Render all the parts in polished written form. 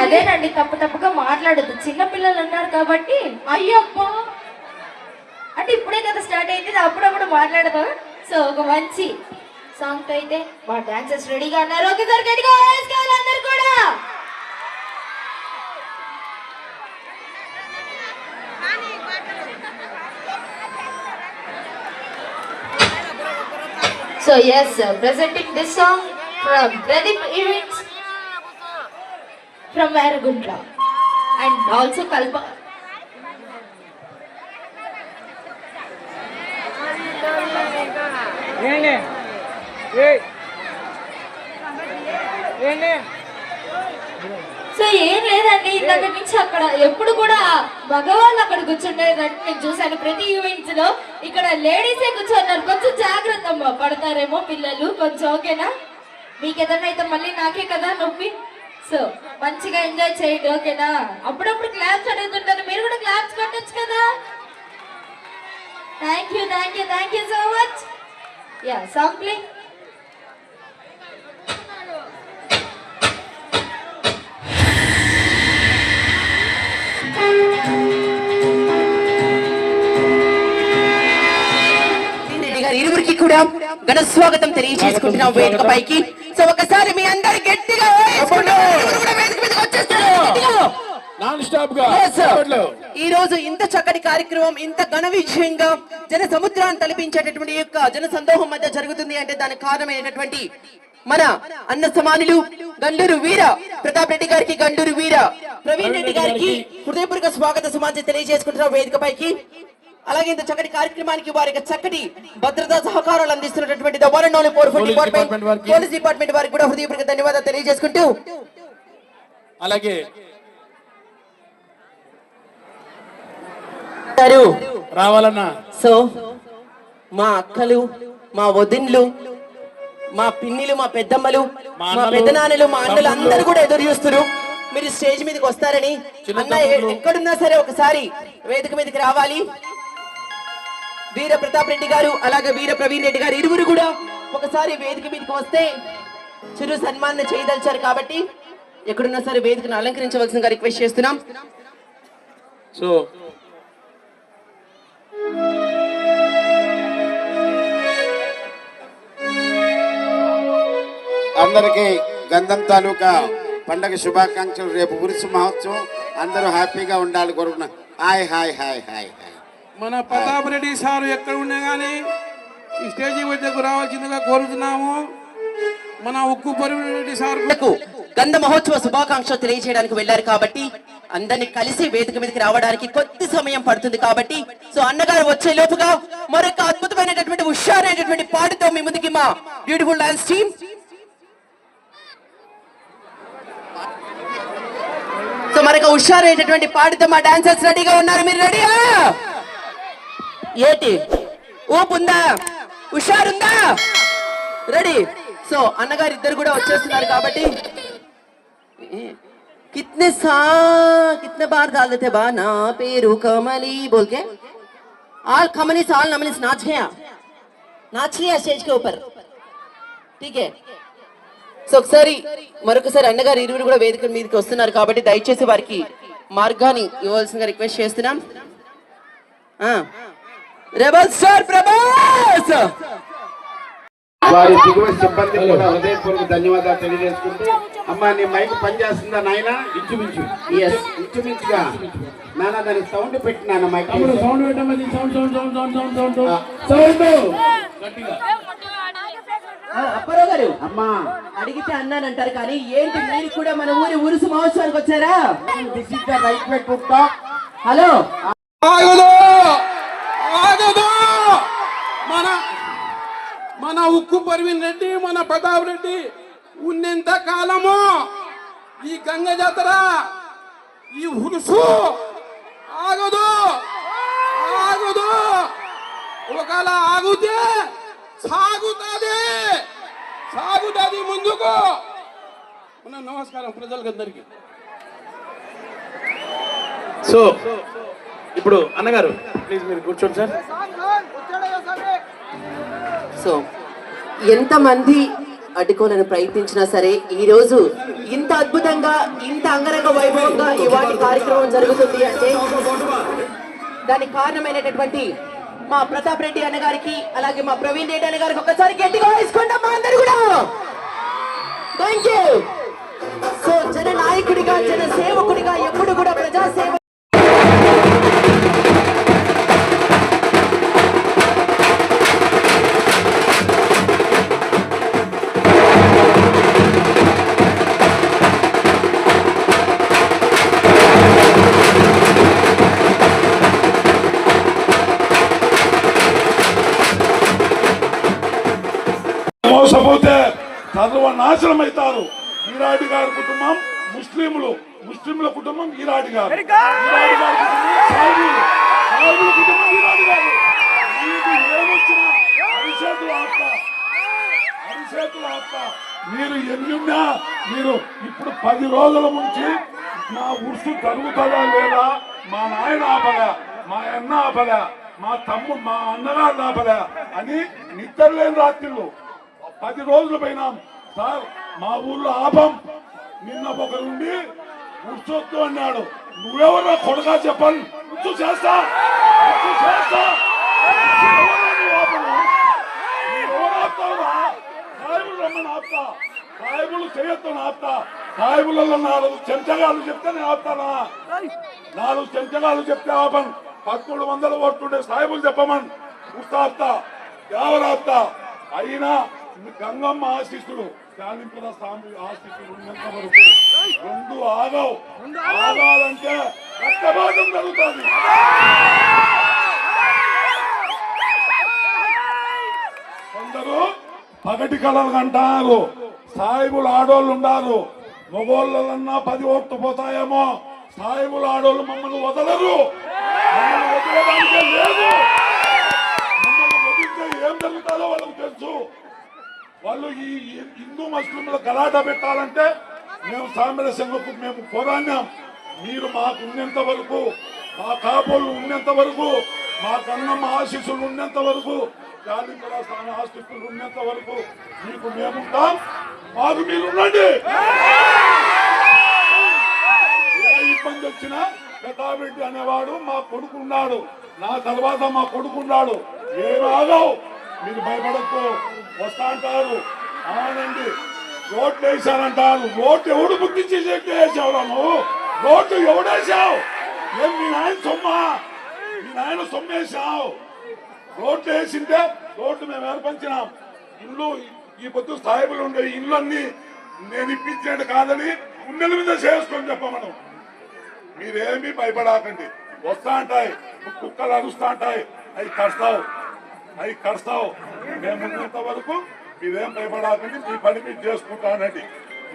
అదేనండి, తప్పుగా మాట్లాడద్దు. చిన్న పిల్లలు ఉన్నారు కాబట్టి. అయ్యప్ప అంటే ఇప్పుడే కదా స్టార్ట్ అయింది, అప్పుడప్పుడు మాట్లాడదాం. సో ఒక మంచి సాంగ్ తో అయితే మా డాన్సర్స్ రెడీగా ఉన్నారు. ఒకసారి గట్టిగా వేసుకోవాలి అందరు కూడా. So yes, presenting this song from Pradeep Events from Varagundla and also Kalpa. So ఏం లేదండి, ఇంతకు నుంచి అక్కడ ఎప్పుడు కూడా మగవాళ్ళు అక్కడ కూర్చుండేదంటే నేను చూసాను ప్రతి ఈవెంట్స్ లో. ఇక్కడ లేడీసే కూర్చున్నారు. కొంచెం జాగ్రత్త అమ్మా, పడతారేమో పిల్లలు, కొంచెం ఓకేనా? మీకు ఏదన్నా అయితే మళ్ళీ నాకే కదా నొప్పి. సో మంచిగా ఎంజాయ్ చేయండి, ఓకేనా? అప్పుడప్పుడు క్లాప్స్ అడుగుతుంటారు, మీరు కూడా క్లాప్స్ కొట్టచ్చు కదా. Thank you so much. Yeah, song play. ఇరువురికి కూడా ఘన స్వాగతం తెలియజేసుకుంటున్నాం వేదిక పైకి. సో ఒకసారి మీ అందరు గట్టిగా ఈ రోజు ఇంత చక్కటి కార్యక్రమం, ఇంత ఘన విజయంగా జన సముద్రాన్ని తలపించేటటువంటి యొక్క జన సందోహం మధ్య జరుగుతుంది అంటే దానికి కారణమైనటువంటి మన అన్న సమానులు గండూరు వీర ప్రతాప్ రెడ్డి గారికి, గండూరు వీర ప్రవీణ్ రెడ్డి గారికి హృదయపూర్వక స్వాగత సమాజం తెలియజేసుకుంటున్నాం వేదిక పైకి. అలాగే ఇంత చక్కటి కార్యక్రమానికి వారికి చక్కటి భద్రతా సహకారాలు అందిస్తున్నటువంటి పోలీస్ డిపార్ట్మెంట్ వారికి కూడా హృదయపూర్వక ధన్యవాదాలు తెలియజేసుకుంటూ, అలాగే రావాలన్నా. సో మా అక్కలు, మా వదిన్లు, మా పిన్నిలు, మా పెద్దమ్మలు, మా పెద్దనాన్నలు, మా అన్నలు అందరూ కూడా ఎదురు చూస్తున్నారు మీరు స్టేజ్ మీదకి వస్తారని. అన్న ఎక్కడున్నా సరే ఒకసారి వేదిక మీదకి రావాలి. వీర ప్రతాప్ రెడ్డి గారు అలాగే వీర ప్రవీణ్ రెడ్డి గారు ఇరువురు కూడా ఒకసారి వేదిక మీదకి వస్తే చిరు సన్మానం చేయదలిచారు కాబట్టి ఎక్కడున్నా సరే వేదికను అలంకరించవలసిందిగా రిక్వెస్ట్ చేస్తున్నాం. సో అందరికీ గంధం తాలూకా పండగ శుభాకాంక్షలు. రేపు ఉరుసు మహోత్సవం, అందరూ హ్యాపీగా ఉండాలి కోరుకున్నా. Hi hi hi hi hi. మన ప్రతాప్ రెడ్డి సారు ఎక్కడ ఉన్నా కానీ ఈ స్టేజీ వద్దకు రావాల్సిందిగా కోరుతున్నాము. మన ఉక్కు రెడ్డి సార్కు గంధ మహోత్సవ శుభాకాంక్షలు తెలియజేయడానికి వెళ్లారు కాబట్టి అందరినీ కలిసి వేదిక మీదకి రావడానికి కొద్ది సమయం పడుతుంది కాబట్టి, సో అన్నగారు వచ్చే లోపుగా మరొక అద్భుతమైనటువంటి హుషారైనటువంటి పాటతో మీ ముందుకి మా బ్యూటిఫుల్ డాన్స్ టీమ్. సో మరొక హుషారైనటువంటి పాటతో మా డాన్సర్స్ రెడీగా ఉన్నారు. మీరు రెడీయా? ఏటి ఊపుందా, హుషారుందా? రెడీ. సో అన్నగారు ఇద్దరు కూడా వచ్చేస్తున్నారు కాబట్టి कितने बार डाल देते बा ना पेरू कमली बोल के आल खमनी साल नमनी नाच गया, नाच लिया स्टेज के ऊपर, ठीक है? సో ఒకసారి మరొకసారి అన్నగారు ఇరువురు కూడా వేదిక మీదకి వస్తున్నారు కాబట్టి దయచేసి వారికి మార్గాన్ని ఇవ్వాల్సిందిగా రిక్వెస్ట్ చేస్తున్నాం. రెబల్ స్టార్ ప్రభాస్ వారి దిగువ సిబ్బంది కూడా హృదయపూర్వక ధన్యవాదాలు తెలియజేసుకుంటూ, అమ్మా నీ మైక్ పనిచేస్తుందా నాయన? ఇంచుమించుగా నాన్న దానికి సౌండ్ పెట్టి నాన్న మైక్ అప్పారావు గారు అమ్మా అడిగితే అన్నానంటారు కానీ ఏంటి మీరు కూడా మన ఊరి ఉరుసు మహోత్సవానికి వచ్చారా? రైట్ పెట్టుకుంటా. హలో మన ఉక్కు ప్రవీణ్ రెడ్డి, మన ప్రతాప్ రెడ్డి ఉన్నంత కాలము ఈ గంగ జాతర, ఈ ఉరుసు ఆగదు. ఒకవేళ ఆగుతే సాగుతుంది ముందుకు. మన నమస్కారం ప్రజలకు అందరికి. సో ఇప్పుడు అన్నగారు ప్లీజ్ మీరు కూర్చోండి సార్. సో ఎంతమంది అడ్డుకోవాలని ప్రయత్నించినా సరే ఈ రోజు ఇంత అద్భుతంగా ఇంత అంగరంగ వైభవంగా ఇవాళ కార్యక్రమం జరుగుతుంది అంటే దానికి కారణమైనటువంటి మా ప్రతాప్ రెడ్డి అన్న గారికి అలాగే మా ప్రవీణ్ రెడ్డి అన్న గారికి ఒకసారి గట్టిగా వేసుకుంటాం మా అందరు కూడా. Thank you. సో జన నాయకుడిగా జన సేవకుడిగా ఎప్పుడు కూడా ప్రజాసేవ మోసపోతే సర్వనాశనం అవుతారు. ఈరాడి గారి కుటుంబం ముస్లింల కుటుంబం ఈరాడి గారు, ఈరాడి గారి కుటుంబం సాయిబుల కుటుంబం ఈరాడి గారు. మీకు ఏమొచ్చినా అరిచేతులు ఆపుతా. మీరు ఎన్నున్నా మీరు ఇప్పుడు 10 రోజుల నుంచి నా ఉర్సు జరుగుతుందా లేదా, మా నాయన ఆపగా, మా అన్న ఆపగా, మా అన్నగారు ఆపగా అని నిద్రలేని రాత్రిళ్ళు 10 రోజులు పోయినాం సార్. మా ఊర్లో ఆపం. నిన్న ఒకరుండి ఉర్సొద్దు అన్నాడు. నువ్వెవరో కొడగా చెప్పాలి. ఉర్సు చేస్తా. సాయిబులు రమ్మని ఆపుతా, సాయిబులు చేయొద్దని ఆపుతా. సాయిబులలో 4 చెంచగాలు చెప్తే నేను ఆపుతానా? 4 చెంచగాలు చెప్తే ఆపను. 1100 ఓట్లుండే సాయిబులు చెప్పమని ఉర్సు ఆపుతా, ఎవరు ఆపుతా. అయినా గంగమ్మ ఆశీస్సులు, శాలింపుర స్వామి ఆశీస్సులు ఉన్నంత వరకు రెండు ఆగాలంటే రక్తపాతం జరుగుతుంది. కొందరు పగటి కళలు అంటారు. సాయిబులు ఆడోళ్ళు ఉన్నారు. మగోళ్ళన్నా 10 ఓట్లు పోతాయేమో. సాయిబులు ఆడోళ్ళు మమ్మల్ని వదలరు. మమ్మల్ని వదిలేదానికే లేదు. మమ్మల్ని వదిలితే ఏం జరుగుతుందో వాళ్ళకి తెలుసు. వాళ్ళు ఈ హిందూ ముస్లింల గలాట పెట్టాలంటే మేము సామరస్యంగా మేము పోరాడినాం. మీరు మాకు ఉన్నంత వరకు, మా కాపోళ్ళు ఉన్నంత వరకు, మా కన్నమ్మ ఆశీస్సులు ఉన్నంత వరకు, జాలింపుర స్వామి ఆశీస్సులు ఉన్నంత వరకు మీకు మేముంటాం. మాకు మీరు ఉండండి. ఏ ఇబ్బంది వచ్చినా ప్రతాప్ రెడ్డి అనేవాడు మా కొడుకున్నాడు. నా తర్వాత మా కొడుకున్నాడు. ఏమి ఆగావు. మీరు భయపడద్దు. వస్తా అంటారు. అవునండి, రోడ్లు వేసానంటారు. రోడ్డు ఎవడు బుద్ధించి వేసావు? నువ్వు రోడ్డు ఎవడేసావు? ఏం మీ నాయన సొమ్మా? మీ నాయన సొమ్మేసావు. రోడ్లు వేసింటే రోడ్డు మేము ఏర్పరిచినాం. ఇల్లు ఈ పొద్దు సాయిబులు ఉండే ఇల్లు అన్ని నేను ఇప్పించేది కాదని గుండెల మీద చేసుకొని చెప్పమను. మీరేమీ భయపడాకండి. వస్తా అంటాయి, కుక్కలు అరుస్తా అంటాయి. అవి కరుస్తావు. మేము ఉన్నంత వరకు మీరేం భయపడాకండి. మీ పని మీరు చేసుకుంటానండి.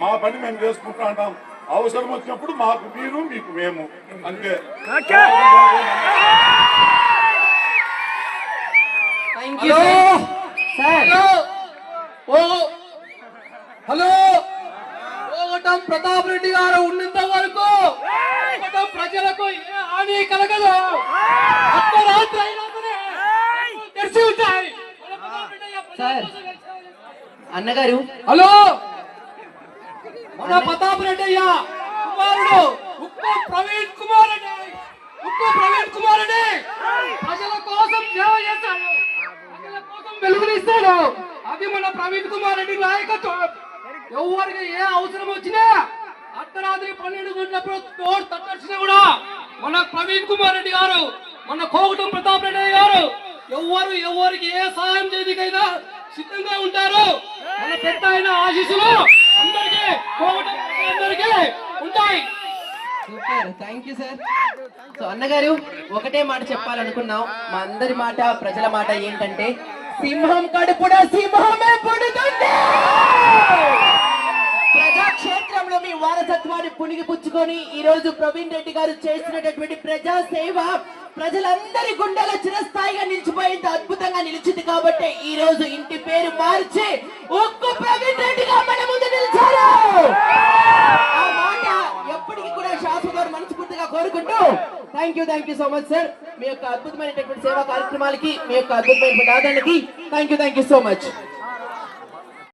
మా పని మేము చేసుకుంటా అంటాం. అవసరం వచ్చినప్పుడు మాకు మీరు, మీకు మేము, అంతే. హలో, ఓటం ప్రతాప్ రెడ్డి గారు ఉన్నంత వరకు ప్రజలకు ఏ హాని కలగదు. అర్ధరాత్రి అయినా తెరిచి ఉంటాయి. సార్ అన్నగారు, హలో, మన ప్రతాప్ రెడ్డి అయ్యా కుమారుడు ఉక్కు ప్రవీణ్ కుమార్ రెడ్డి ప్రజల కోసం సేవ చేస్తాడు, ప్రజల కోసం వెలుగునిస్తాడు. అది మన ప్రవీణ్ కుమార్ రెడ్డి నాయకత్వం. ఎవరికి ఏ అవసరం వచ్చినా అర్ధరాత్రి 12 గంటలప్పుడు డోర్ తట్టొచ్చినా కూడా మన ప్రవీణ్ కుమార్ రెడ్డి గారు, మన కోగటం ప్రతాప్ రెడ్డి గారు ఎవరికి ఏ సహాయం చేయడానికైనా సిద్ధంగా ఉంటారు. మన పెద్ద అయిన ఆశీస్సులు అందరికీ ఉంటాయి. Super, thank you sir. So అన్నగారు, ఒకటే మాట చెప్పాలనుకున్నాం. మా అందరి మాట, ప్రజల మాట ఏంటంటే, సింహం కడుపున సింహమే పుడుతుంది. ప్రజాక్షేత్రంలో మీ వారసత్వాన్ని పుణిగిపుచ్చుకొని ఈ రోజు ప్రవీణ్ రెడ్డి గారు చేసినటువంటి ప్రజా సేవ ప్రజలందరి గుండెల చిరస్థాయిగా నిలిచిపోయేంత అద్భుతంగా నిలిచింది. కాబట్టి ఈ రోజు ఇంటి పేరు మార్చి ఒక్క ప్రవీణ్ రెడ్డిగా మన ముందు నిలిచారు. ఆ మాట ఎప్పటికీ కూడా శాశ్వత మనస్ఫూర్తిగా కోరుకుంటూ thank you so much sir. మీ యొక్క అద్భుతమైనటువంటి సేవా కార్యక్రమాలకి, మీ యొక్క అద్భుతమైన ఆదరణకి థ్యాంక్ యూ సో మచ్.